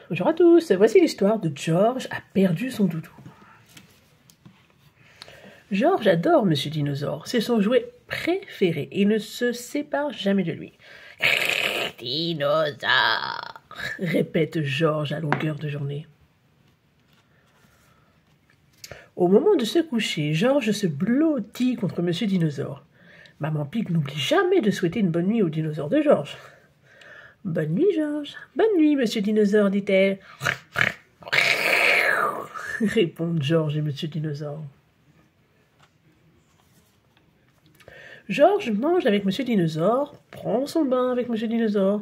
Bonjour à tous, voici l'histoire de George a perdu son doudou. George adore Monsieur Dinosaure, c'est son jouet préféré et ne se sépare jamais de lui. Dinosaure, répète George à longueur de journée. Au moment de se coucher, George se blottit contre Monsieur Dinosaure. Maman Pig n'oublie jamais de souhaiter une bonne nuit au dinosaure de George. « Bonne nuit, George. Bonne nuit, Monsieur Dinosaure, dit-elle. » répondent George et Monsieur Dinosaure. George mange avec Monsieur Dinosaure, prend son bain avec Monsieur Dinosaure,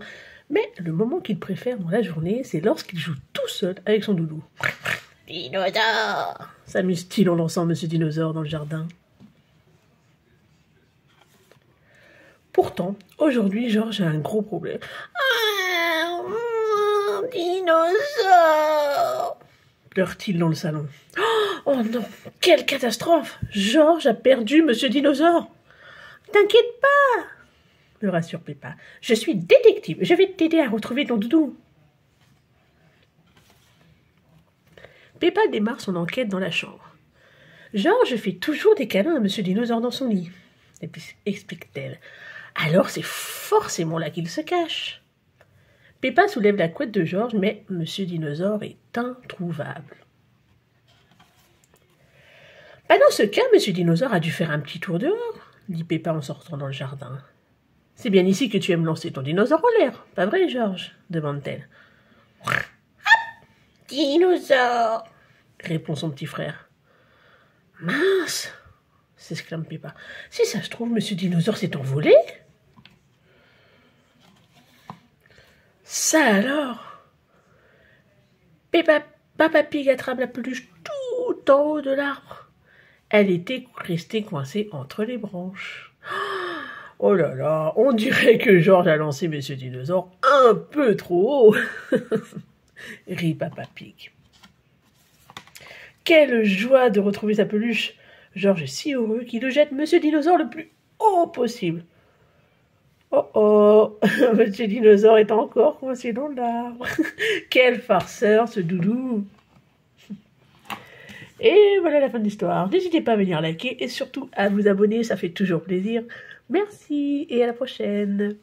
mais le moment qu'il préfère dans la journée, c'est lorsqu'il joue tout seul avec son doudou. « Dinosaure !» s'amuse-t-il en lançant Monsieur Dinosaure dans le jardin. Pourtant, aujourd'hui, George a un gros problème. Dinosaure, pleure-t-il dans le salon. Oh non, quelle catastrophe! George a perdu Monsieur Dinosaure. T'inquiète pas, le rassure Peppa. Je suis détective, je vais t'aider à retrouver ton doudou. Peppa démarre son enquête dans la chambre. George fait toujours des câlins à Monsieur Dinosaure dans son lit, explique-t-elle. Alors c'est forcément là qu'il se cache. Peppa soulève la couette de George, mais Monsieur Dinosaure est introuvable. Dans ce cas, Monsieur Dinosaure a dû faire un petit tour dehors, dit Peppa en sortant dans le jardin. C'est bien ici que tu aimes lancer ton dinosaure en l'air, pas vrai, George? Demande-t-elle. Dinosaure, répond son petit frère. Mince, s'exclame Peppa. Si ça se trouve, Monsieur Dinosaure s'est envolé? Ça alors! Peppa Pig attrape la peluche tout en haut de l'arbre. Elle était restée coincée entre les branches. Oh là là, on dirait que George a lancé Monsieur Dinosaure un peu trop haut. Rit Peppa Pig. Quelle joie de retrouver sa peluche! George est si heureux qu'il le jette Monsieur Dinosaure le plus haut possible. Oh oh, Monsieur Dinosaure est encore coincé dans l'arbre. Quel farceur ce doudou! Et voilà la fin de l'histoire. N'hésitez pas à venir liker et surtout à vous abonner, ça fait toujours plaisir. Merci et à la prochaine.